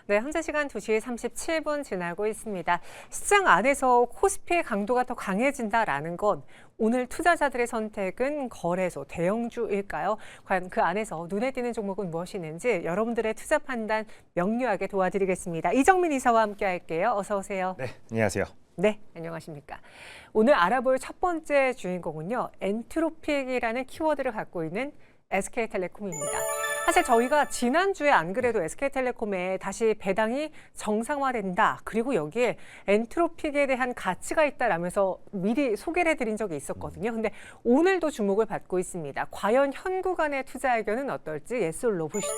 네, 현재 시간 2시 37분 지나고 있습니다. 시장 안에서 코스피의 강도가 더 강해진다라는 건 오늘 투자자들의 선택은 거래소, 대형주일까요? 과연 그 안에서 눈에 띄는 종목은 무엇이 있는지 여러분들의 투자 판단 명료하게 도와드리겠습니다. 이정민 이사와 함께 할게요. 어서 오세요. 네, 안녕하세요. 네, 안녕하십니까. 오늘 알아볼 첫 번째 주인공은요. 엔트로픽이라는 키워드를 갖고 있는 SK텔레콤입니다. 사실 저희가 지난주에 안 그래도 SK텔레콤에 다시 배당이 정상화된다. 그리고 여기에 엔트로픽에 대한 가치가 있다라면서 미리 소개를 해드린 적이 있었거든요. 근데 오늘도 주목을 받고 있습니다. 과연 현 구간의 투자 의견은 어떨지 예솔로 보시죠.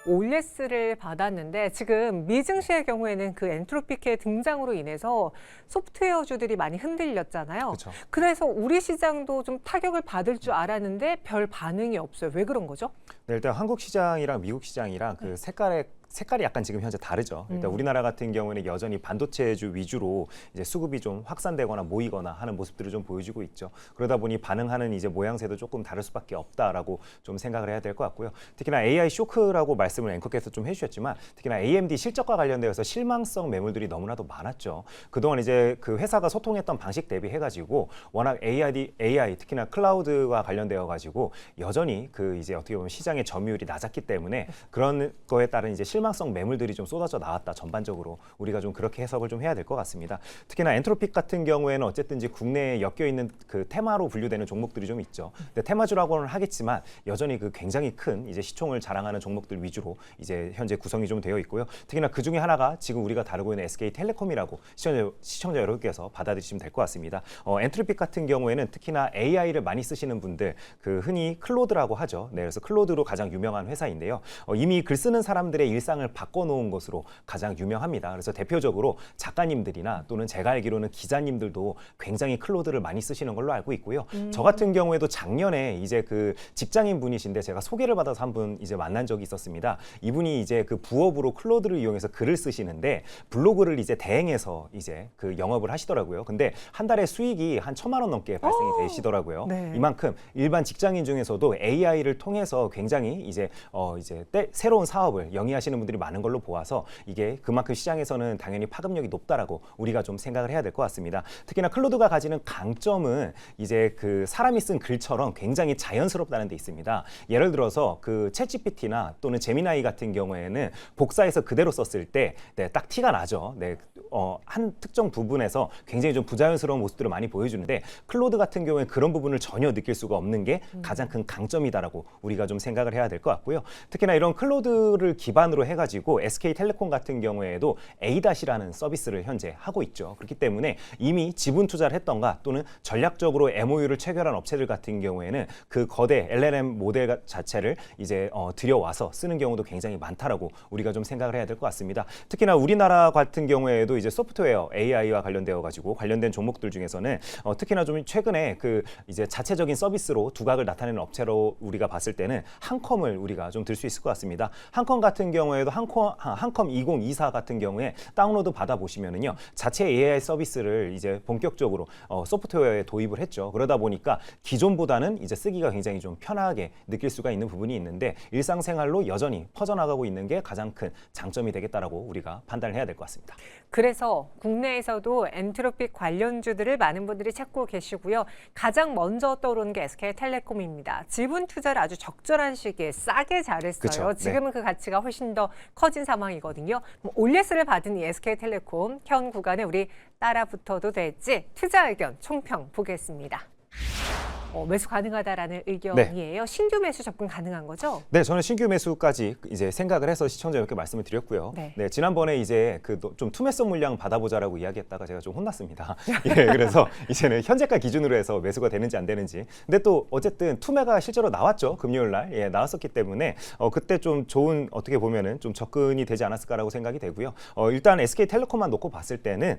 올예스를 받았는데 지금 미증시의 경우에는 그 엔트로픽의 등장으로 인해서 소프트웨어주들이 많이 흔들렸잖아요. 그쵸. 그래서 우리 시장도 좀 타격을 받을 줄 알았는데 별 반응이 없어요. 왜 그런 거죠? 네, 일단 한국 시장이랑 미국 시장이랑 그 색깔이 약간 지금 현재 다르죠. 일단 우리나라 같은 경우에는 여전히 반도체주 위주로 이제 수급이 좀 확산되거나 모이거나 하는 모습들을 좀 보여주고 있죠. 그러다 보니 반응하는 이제 모양새도 조금 다를 수밖에 없다라고 좀 생각을 해야 될 것 같고요. 특히나 AI 쇼크라고 말씀을 앵커께서 좀 해주셨지만 특히나 AMD 실적과 관련되어서 실망성 매물들이 너무나도 많았죠. 그동안 이제 그 회사가 소통했던 방식 대비해가지고 워낙 AI 특히나 클라우드와 관련되어가지고 여전히 그 이제 어떻게 보면 시장의 점유율이 낮았기 때문에 그런 거에 따른 이제 실망성 매물들이 좀 쏟아져 나왔다. 전반적으로 우리가 좀 그렇게 해석을 좀 해야 될 것 같습니다. 특히나 엔트로픽 같은 경우에는 어쨌든지 국내에 엮여 있는 그 테마로 분류되는 종목들이 좀 있죠. 근데 테마주라고는 하겠지만 여전히 그 굉장히 큰 이제 시총을 자랑하는 종목들 위주로 이제 현재 구성이 좀 되어 있고요. 특히나 그 중에 하나가 지금 우리가 다루고 있는 SK텔레콤이라고 시청자 여러분께서 받아들이시면 될 것 같습니다. 엔트로픽 같은 경우에는 특히나 AI를 많이 쓰시는 분들 그 흔히 클로드라고 하죠. 네, 그래서 클로드로 가장 유명한 회사인데요. 이미 글 쓰는 사람들의 일상을 바꿔놓은 것으로 가장 유명합니다. 그래서 대표적으로 작가님들이나 또는 제가 알기로는 기자님들도 굉장히 클로드를 많이 쓰시는 걸로 알고 있고요. 저 같은 경우에도 작년에 이제 그 직장인 분이신데 제가 소개를 받아서 한 분 이제 만난 적이 있었습니다. 이분이 이제 그 부업으로 클로드를 이용해서 글을 쓰시는데 블로그를 이제 대행해서 이제 그 영업을 하시더라고요. 근데 한 달에 수익이 한 1,000만 원 넘게 발생이 되시더라고요. 네. 이만큼 일반 직장인 중에서도 AI를 통해서 굉장히 이제 새로운 사업을 영위하시는 분들이 많은 걸로 보아서 이게 그만큼 시장에서는 당연히 파급력이 높다라고 우리가 좀 생각을 해야 될 것 같습니다. 특히나 클로드가 가지는 강점은 이제 그 사람이 쓴 글처럼 굉장히 자연스럽다는 데 있습니다. 예를 들어서 그 챗GPT나 또는 제미나이 같은 경우에는 복사해서 그대로 썼을 때 딱 티가 나죠. 네, 한 특정 부분에서 굉장히 좀 부자연스러운 모습들을 많이 보여주는데 클로드 같은 경우에 그런 부분을 전혀 느낄 수가 없는 게 가장 큰 강점이다라고 우리가 좀 생각을 해야 될 것 같고요. 특히나 이런 클로드를 기반으로 해가지고 SK텔레콤 같은 경우에도 A-라는 서비스를 현재 하고 있죠. 그렇기 때문에 이미 지분 투자를 했던가 또는 전략적으로 MOU를 체결한 업체들 같은 경우에는 그 거대 LLM 모델 자체를 이제 들여와서 쓰는 경우도 굉장히 많다라고 우리가 좀 생각을 해야 될 것 같습니다. 특히나 우리나라 같은 경우에도 이제 소프트웨어 AI와 관련되어 가지고 관련된 종목들 중에서는 특히나 좀 최근에 그 이제 자체적인 서비스로 두각을 나타내는 업체로 우리가 봤을 때는 한컴을 우리가 좀 들 수 있을 것 같습니다. 한컴 같은 경우에도 한컴 2024 같은 경우에 다운로드 받아 보시면은요 자체 AI 서비스를 이제 본격적으로 소프트웨어에 도입을 했죠. 그러다 보니까 기존보다는 이제 쓰기가 굉장히 좀 편하게 느낄 수가 있는 부분이 있는데 일상생활로 여전히 퍼져나가고 있는 게 가장 큰 장점이 되겠다라고 우리가 판단을 해야 될 것 같습니다. 그래서 국내에서도 엔트로픽 관련주들을 많은 분들이 찾고 계시고요. 가장 먼저 떠오르는 게 SK텔레콤입니다. 지분 투자를 아주 적절한 시기에 싸게 잘했어요. 그쵸, 네. 지금은 그 가치가 훨씬 더 커진 상황이거든요. 올예스를 받은 이 SK텔레콤 현 구간에 우리 따라 붙어도 될지 투자 의견 총평 보겠습니다. 매수 가능하다라는 의견이에요. 신규 매수 접근 가능한 거죠? 네, 저는 신규 매수까지 이제 생각을 해서 시청자 여러분께 말씀을 드렸고요. 네. 지난번에 이제 그 좀 투매성 물량 받아보자라고 이야기했다가 제가 좀 혼났습니다. 예, 그래서 이제는 현재가 기준으로 해서 매수가 되는지 안 되는지. 근데 또 어쨌든 투매가 실제로 나왔죠. 금요일 날. 예, 나왔었기 때문에 그때 좀 좋은 어떻게 보면은 좀 접근이 되지 않았을까라고 생각이 되고요. 일단 SK텔레콤만 놓고 봤을 때는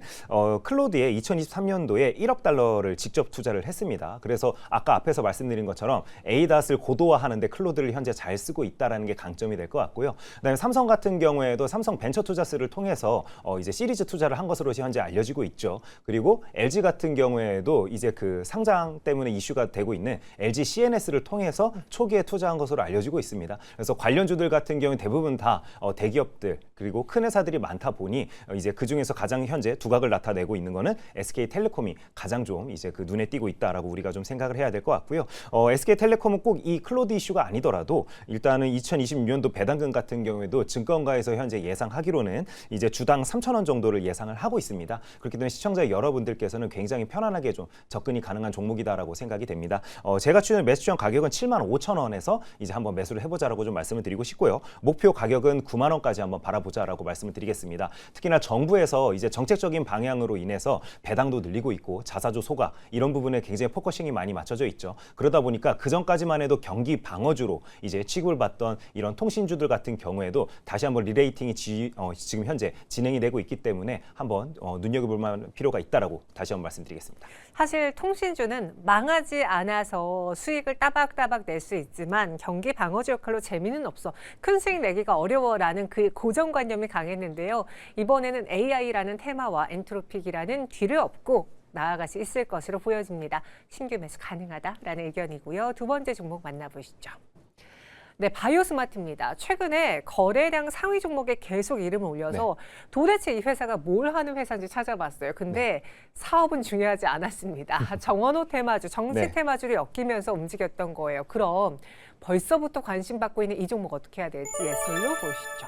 클로드에 2023년도에 1억 달러를 직접 투자를 했습니다. 그래서 아까 아까 앞에서 말씀드린 것처럼 ADAS를 고도화하는데 클로드를 현재 잘 쓰고 있다라는 게 강점이 될 것 같고요. 그다음에 삼성 같은 경우에도 삼성 벤처 투자스를 통해서 이제 시리즈 투자를 한 것으로 현재 알려지고 있죠. 그리고 LG 같은 경우에도 이제 그 상장 때문에 이슈가 되고 있는 LG CNS를 통해서 초기에 투자한 것으로 알려지고 있습니다. 그래서 관련주들 같은 경우는 대부분 다 대기업들 그리고 큰 회사들이 많다 보니 이제 그 중에서 가장 현재 두각을 나타내고 있는 거는 SK텔레콤이 가장 좀 이제 그 눈에 띄고 있다라고 우리가 좀 생각을 해야 될 것 같고요. SK텔레콤은 꼭 이 클로드 이슈가 아니더라도 일단은 2026년도 배당금 같은 경우에도 증권가에서 현재 예상하기로는 이제 주당 3,000원 정도를 예상을 하고 있습니다. 그렇기 때문에 시청자 여러분들께서는 굉장히 편안하게 좀 접근이 가능한 종목이다라고 생각이 됩니다. 제가 매수 추천 가격은 75,000원에서 이제 한번 매수를 해보자라고 좀 말씀을 드리고 싶고요. 목표 가격은 9만 원까지 한번 바라보자라고 말씀을 드리겠습니다. 특히나 정부에서 이제 정책적인 방향으로 인해서 배당도 늘리고 있고 자사주 소각 이런 부분에 굉장히 포커싱이 많이 맞춰져 있죠. 그러다 보니까 그 전까지만 해도 경기 방어주로 이제 취급을 받던 이런 통신주들 같은 경우에도 다시 한번 리레이팅이 지금 현재 진행이 되고 있기 때문에 한번 눈여겨볼 만한 필요가 있다라고 다시 한번 말씀드리겠습니다. 사실 통신주는 망하지 않아서 수익을 따박따박 낼 수 있지만 경기 방어주 역할로 재미는 없어. 큰 수익 내기가 어려워라는 그 고정관념이 강했는데요. 이번에는 AI라는 테마와 엔트로픽이라는 뒤를 업고 나아갈 수 있을 것으로 보여집니다. 신규 매수 가능하다라는 의견이고요. 두 번째 종목 만나보시죠. 네, 바이오스마트입니다. 최근에 거래량 상위 종목에 계속 이름을 올려서 도대체 이 회사가 뭘 하는 회사인지 찾아봤어요. 근데 사업은 중요하지 않았습니다. 정원호 테마주, 정치 네. 테마주를 엮이면서 움직였던 거예요. 그럼 벌써부터 관심 받고 있는 이 종목 어떻게 해야 될지 예술로 보시죠.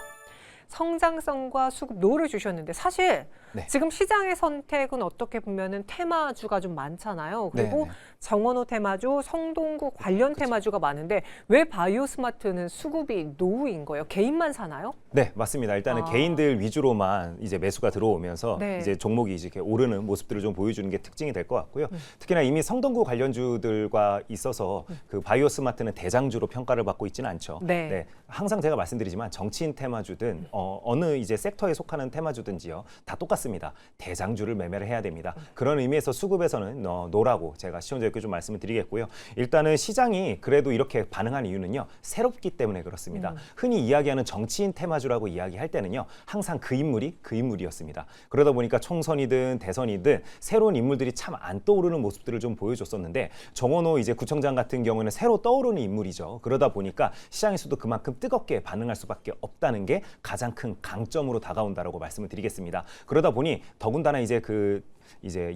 성장성과 수급 노를 주셨는데 사실 지금 시장의 선택은 어떻게 보면은 테마주가 좀 많잖아요. 그리고 정원호 테마주, 성동구 관련 테마주가 많은데 왜 바이오스마트는 수급이 노후인 거예요? 개인만 사나요? 네, 맞습니다. 일단은 개인들 위주로만 이제 매수가 들어오면서 이제 종목이 이렇게 오르는 모습들을 좀 보여주는 게 특징이 될 것 같고요. 특히나 이미 성동구 관련주들과 있어서 그 바이오스마트는 대장주로 평가를 받고 있지는 않죠. 네, 항상 제가 말씀드리지만 정치인 테마주든 어느 이제 섹터에 속하는 테마주든지요 다 똑같습니다. 대장주를 매매를 해야 됩니다. 그런 의미에서 수급에서는 노라고 제가 시청자님께 좀 말씀을 드리겠고요. 일단은 시장이 그래도 이렇게 반응한 이유는요 새롭기 때문에 그렇습니다. 흔히 이야기하는 정치인 테마주라고 이야기할 때는요 항상 그 인물이었습니다. 그러다 보니까 총선이든 대선이든 새로운 인물들이 참 안 떠오르는 모습들을 좀 보여줬었는데 정원호 이제 구청장 같은 경우는 새로 떠오르는 인물이죠. 그러다 보니까 시장에서도 그만큼 뜨겁게 반응할 수밖에 없다는 게 가장 큰 강점으로 다가온다라고 말씀을 드리겠습니다. 그러다 보니 더군다나 이제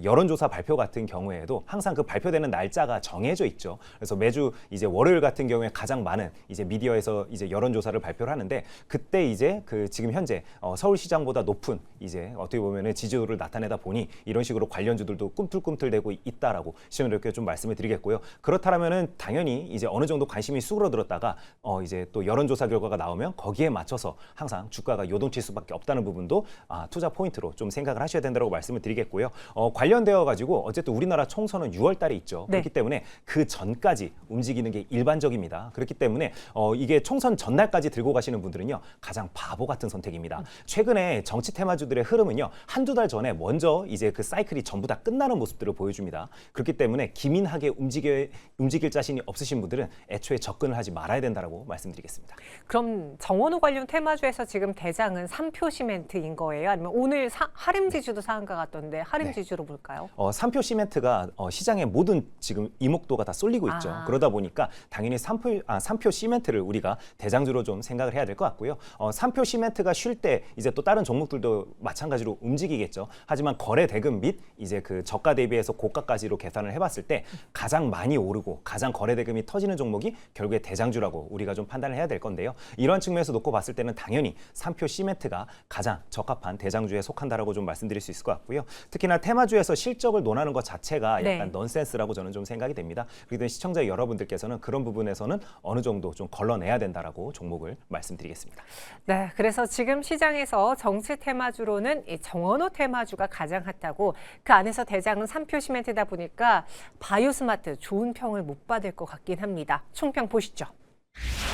여론조사 발표 같은 경우에도 항상 그 발표되는 날짜가 정해져 있죠. 그래서 매주 이제 월요일 같은 경우에 가장 많은 이제 미디어에서 이제 여론조사를 발표를 하는데 그때 이제 그 지금 현재 서울시장보다 높은 이제 어떻게 보면은 지지도를 나타내다 보니 이런 식으로 관련주들도 꿈틀꿈틀대고 있다라고 시청자들께 좀 말씀을 드리겠고요. 그렇다면은 당연히 이제 어느 정도 관심이 수그러들었다가 이제 또 여론조사 결과가 나오면 거기에 맞춰서 항상 주가가 요동칠 수밖에 없다는 부분도 투자 포인트로 좀 생각을 하셔야 된다고 말씀을 드리겠고요. 관련되어 가지고 어쨌든 우리나라 총선은 6월 달에 있죠. 그렇기 때문에 그 전까지 움직이는 게 일반적입니다. 그렇기 때문에 이게 총선 전날까지 들고 가시는 분들은요. 가장 바보 같은 선택입니다. 최근에 정치 테마주들의 흐름은요. 한두 달 전에 먼저 이제 그 사이클이 전부 다 끝나는 모습들을 보여줍니다. 그렇기 때문에 기민하게 움직일 자신이 없으신 분들은 애초에 접근을 하지 말아야 된다고 말씀드리겠습니다. 그럼 정원호 관련 테마주에서 지금 대장은 삼표 시멘트인 거예요? 아니면 오늘 하림지주도 상한가 같던데 하림지주로 볼까요? 삼표 시멘트가 시장의 모든 지금 이목도가 다 쏠리고 있죠. 그러다 보니까 당연히 삼표 시멘트를 우리가 대장주로 좀 생각을 해야 될 것 같고요. 삼표 시멘트가 쉴 때 이제 또 다른 종목들도 마찬가지로 움직이겠죠. 하지만 거래 대금 및 이제 그 저가 대비해서 고가까지로 계산을 해봤을 때 가장 많이 오르고 가장 거래 대금이 터지는 종목이 결국에 대장주라고 우리가 좀 판단을 해야 될 건데요. 이런 측면에서 놓고 봤을 때는 당연히 삼표 시멘트가 가장 적합한 대장주에 속한다라고 좀 말씀드릴 수 있을 것 같고요. 특히나 테마주에서 실적을 논하는 것 자체가 약간 넌센스라고 저는 좀 생각이 됩니다. 그렇기 때문에 시청자 여러분들께서는 그런 부분에서는 어느 정도 좀 걸러내야 된다라고 종목을 말씀드리겠습니다. 네, 그래서 지금 시장에서 정치 테마주로는 이 정원호 테마주가 가장 핫하고 그 안에서 대장은 삼표 시멘트다 보니까 바이오스마트 좋은 평을 못 받을 것 같긴 합니다. 총평 보시죠.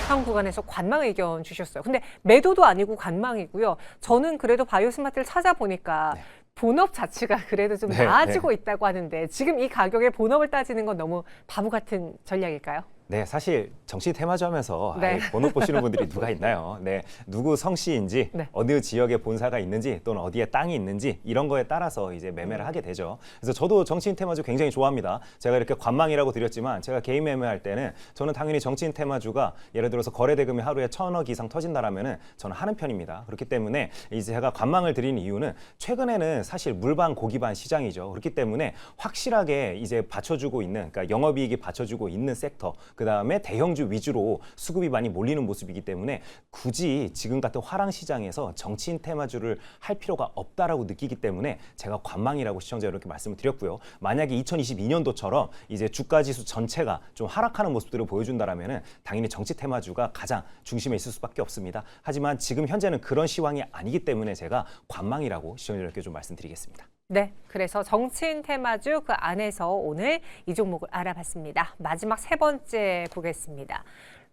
상 구간에서 관망 의견 주셨어요. 근데 매도도 아니고 관망이고요. 저는 그래도 바이오스마트를 찾아보니까 본업 자체가 그래도 좀 네, 나아지고 있다고 하는데 지금 이 가격에 본업을 따지는 건 너무 바보 같은 전략일까요? 네, 사실 정치 테마주 하면서 네. 번호 보시는 분들이 누가 있나요? 네, 누구 성씨인지, 네. 어느 지역에 본사가 있는지, 또는 어디에 땅이 있는지 이런 거에 따라서 이제 매매를 하게 되죠. 그래서 저도 정치인 테마주 굉장히 좋아합니다. 제가 이렇게 관망이라고 드렸지만 제가 개인 매매할 때는 저는 당연히 정치인 테마주가 예를 들어서 거래 대금이 하루에 1,000억 이상 터진다라면은 저는 하는 편입니다. 그렇기 때문에 이제 제가 관망을 드리는 이유는 최근에는 사실 물반 고기반 시장이죠. 그렇기 때문에 확실하게 이제 받쳐주고 있는, 그러니까 영업이익이 받쳐주고 있는 섹터. 그다음에 대형주 위주로 수급이 많이 몰리는 모습이기 때문에 굳이 지금 같은 화랑 시장에서 정치인 테마주를 할 필요가 없다라고 느끼기 때문에 제가 관망이라고 시청자 여러분께 말씀을 드렸고요. 만약에 2022년도처럼 이제 주가 지수 전체가 좀 하락하는 모습들을 보여준다라면은 당연히 정치 테마주가 가장 중심에 있을 수밖에 없습니다. 하지만 지금 현재는 그런 시황이 아니기 때문에 제가 관망이라고 시청자 여러분께 좀 말씀드리겠습니다. 네, 그래서 정치인 테마주 그 안에서 오늘 이 종목을 알아봤습니다. 마지막 세 번째 보겠습니다.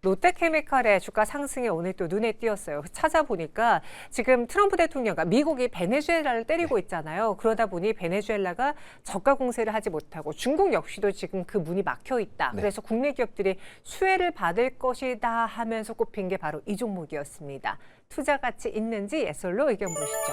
롯데케미칼의 주가 상승이 오늘 또 눈에 띄었어요. 찾아보니까 지금 트럼프 대통령과 미국이 베네수엘라를 때리고 있잖아요. 그러다 보니 베네수엘라가 저가 공세를 하지 못하고 중국 역시도 지금 그 문이 막혀 있다. 네. 그래서 국내 기업들이 수혜를 받을 것이다 하면서 꼽힌 게 바로 이 종목이었습니다. 투자 가치 있는지 예설로 의견 보시죠.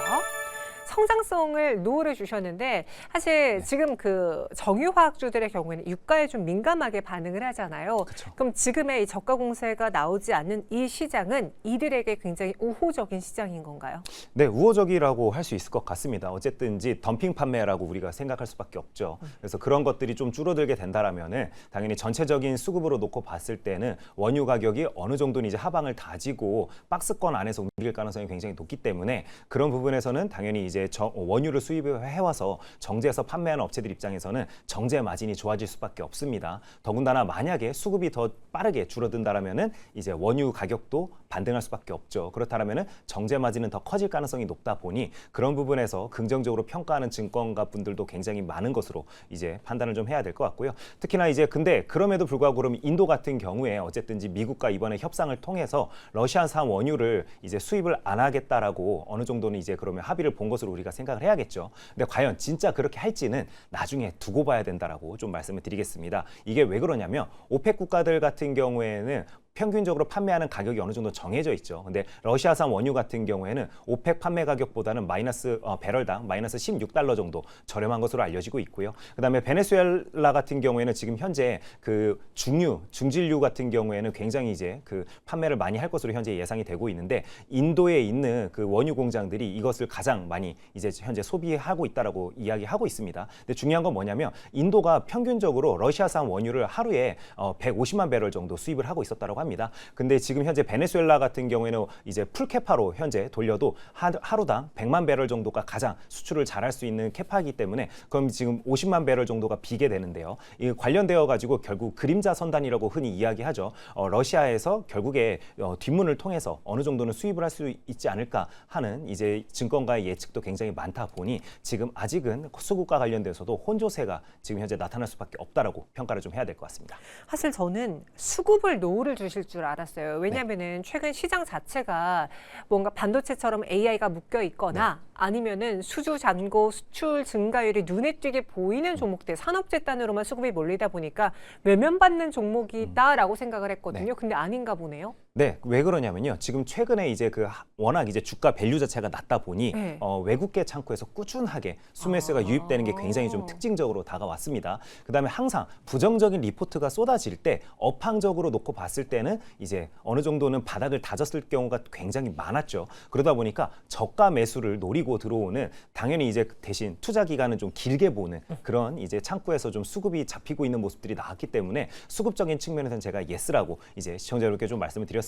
성장성을 노후를 주셨는데 사실 지금 그 정유화학주들의 경우에는 유가에 좀 민감하게 반응을 하잖아요. 그쵸. 그럼 지금의 이 저가 공세가 나오지 않는 이 시장은 이들에게 굉장히 우호적인 시장인 건가요? 네, 우호적이라고 할 수 있을 것 같습니다. 어쨌든지 덤핑 판매라고 우리가 생각할 수밖에 없죠. 그래서 그런 것들이 좀 줄어들게 된다라면은 당연히 전체적인 수급으로 놓고 봤을 때는 원유 가격이 어느 정도는 이제 하방을 다지고 박스권 안에서 움직일 가능성이 굉장히 높기 때문에 그런 부분에서는 당연히 이제 원유를 수입해와서 정제해서 판매하는 업체들 입장에서는 정제 마진이 좋아질 수밖에 없습니다. 더군다나 만약에 수급이 더 빠르게 줄어든다라면은 이제 원유 가격도 반등할 수밖에 없죠. 그렇다면은 정제 마진은 더 커질 가능성이 높다 보니 그런 부분에서 긍정적으로 평가하는 증권가 분들도 굉장히 많은 것으로 이제 판단을 좀 해야 될 것 같고요. 특히나 이제 근데 그럼에도 불구하고 그럼 인도 같은 경우에 어쨌든지 미국과 이번에 협상을 통해서 러시아산 원유를 이제 수입을 안 하겠다라고 어느 정도는 이제 그러면 합의를 본 것으로 우리가 생각을 해야겠죠. 근데 과연 진짜 그렇게 할지는 나중에 두고 봐야 된다라고 좀 말씀을 드리겠습니다. 이게 왜 그러냐면 오펙 국가들 같은 경우에는 평균적으로 판매하는 가격이 어느 정도 정해져 있죠. 근데 러시아산 원유 같은 경우에는 오펙 판매 가격보다는 배럴당 마이너스 16달러 정도 저렴한 것으로 알려지고 있고요. 그다음에 베네수엘라 같은 경우에는 지금 현재 그 중질유 같은 경우에는 굉장히 이제 그 판매를 많이 할 것으로 현재 예상이 되고 있는데 인도에 있는 그 원유 공장들이 이것을 가장 많이 이제 현재 소비하고 있다라고 이야기하고 있습니다. 근데 중요한 건 뭐냐면 인도가 평균적으로 러시아산 원유를 하루에 150만 배럴 정도 수입을 하고 있었다라고 합니다. 근데 지금 현재 베네수엘라 같은 경우에는 이제 풀캐파로 현재 돌려도 하루당 100만 배럴 정도가 가장 수출을 잘할 수 있는 캐파이기 때문에 그럼 지금 50만 배럴 정도가 비게 되는데요. 이 관련되어 가지고 결국 그림자 선단이라고 흔히 이야기하죠. 러시아에서 결국에 뒷문을 통해서 어느 정도는 수입을 할 수 있지 않을까 하는 이제 증권가의 예측도 굉장히 많다 보니 지금 아직은 수급과 관련돼서도 혼조세가 지금 현재 나타날 수밖에 없다라고 평가를 좀 해야 될 것 같습니다. 사실 저는 수급을 노후를 주실 줄 알았어요. 왜냐하면은 최근 시장 자체가 뭔가 반도체처럼 AI가 묶여 있거나 아니면은 수주 잔고 수출 증가율이 눈에 띄게 보이는 종목들 산업재 단으로만 수급이 몰리다 보니까 외면받는 종목이다라고 생각을 했거든요. 근데 아닌가 보네요. 네, 왜 그러냐면요. 지금 최근에 이제 워낙 이제 주가 밸류 자체가 낮다 보니 네. 외국계 창구에서 꾸준하게 수매수가 유입되는 게 굉장히 좀 특징적으로 다가왔습니다. 그다음에 항상 부정적인 리포트가 쏟아질 때 업황적으로 놓고 봤을 때는 이제 어느 정도는 바닥을 다졌을 경우가 굉장히 많았죠. 그러다 보니까 저가 매수를 노리고 들어오는 당연히 이제 대신 투자 기간은 좀 길게 보는 그런 이제 창구에서 좀 수급이 잡히고 있는 모습들이 나왔기 때문에 수급적인 측면에서는 제가 예스라고 이제 시청자 여러분께 좀 말씀을 드렸습니다.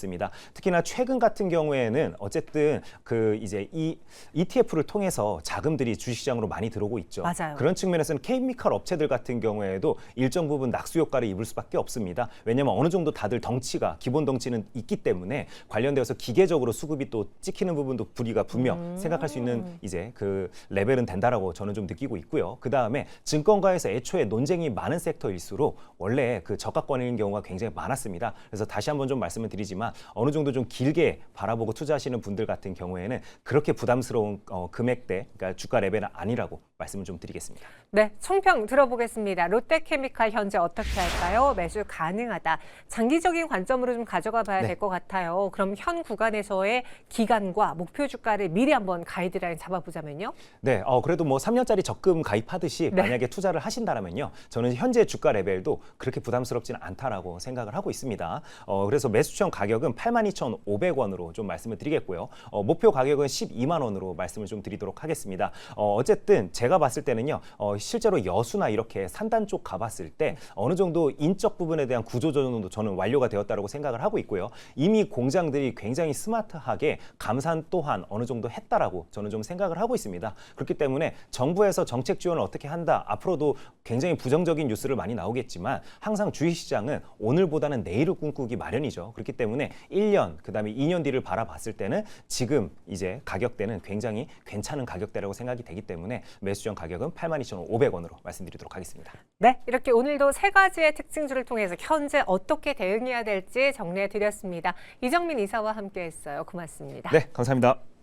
특히나 최근 같은 경우에는 어쨌든 그 이제 이 ETF를 통해서 자금들이 주식시장으로 많이 들어오고 있죠. 맞아요. 그런 측면에서는 케미칼 업체들 같은 경우에도 일정 부분 낙수 효과를 입을 수밖에 없습니다. 왜냐하면 어느 정도 다들 덩치가 기본 덩치는 있기 때문에 관련되어서 기계적으로 수급이 또 찍히는 부분도 불이가 분명 생각할 수 있는 이제 그 레벨은 된다라고 저는 좀 느끼고 있고요. 그 다음에 증권가에서 애초에 논쟁이 많은 섹터일수록 원래 그 저가권인 경우가 굉장히 많았습니다. 그래서 다시 한번 좀 말씀을 드리지만 어느 정도 좀 길게 바라보고 투자하시는 분들 같은 경우에는 그렇게 부담스러운 금액대, 그러니까 주가 레벨은 아니라고 말씀을 좀 드리겠습니다. 네, 총평 들어보겠습니다. 롯데케미칼 현재 어떻게 할까요? 매수 가능하다. 장기적인 관점으로 좀 가져가 봐야 될 것 같아요. 그럼 현 구간에서의 기간과 목표 주가를 미리 한번 가이드라인 잡아보자면요. 네, 그래도 뭐 3년짜리 적금 가입하듯이 만약에 투자를 하신다면요, 저는 현재 주가 레벨도 그렇게 부담스럽지는 않다라고 생각을 하고 있습니다. 그래서 매수청 가격은 82,500원으로 좀 말씀을 드리겠고요. 목표 가격은 12만 원으로 말씀을 좀 드리도록 하겠습니다. 어쨌든 제가 봤을 때는요, 실제로 여수나 이렇게 산단 쪽 가봤을 때 어느 정도 인적 부분에 대한 구조 조정도 저는 완료가 되었다고 생각을 하고 있고요. 이미 공장들이 굉장히 스마트하게 감산 또한 어느 정도 했다라고 저는 좀 생각을 하고 있습니다. 그렇기 때문에 정부에서 정책 지원을 어떻게 한다, 앞으로도 굉장히 부정적인 뉴스를 많이 나오겠지만 항상 주식시장은 오늘보다는 내일을 꿈꾸기 마련이죠. 그렇기 때문에 1년, 그다음에 2년 뒤를 바라봤을 때는 지금 이제 가격대는 굉장히 괜찮은 가격대라고 생각이 되기 때문에 매수점 가격은 82,500원으로 말씀드리도록 하겠습니다. 네, 이렇게 오늘도 세 가지의 특징주를 통해서 현재 어떻게 대응해야 될지 정리해 드렸습니다. 이정민 이사와 함께했어요. 고맙습니다. 네, 감사합니다.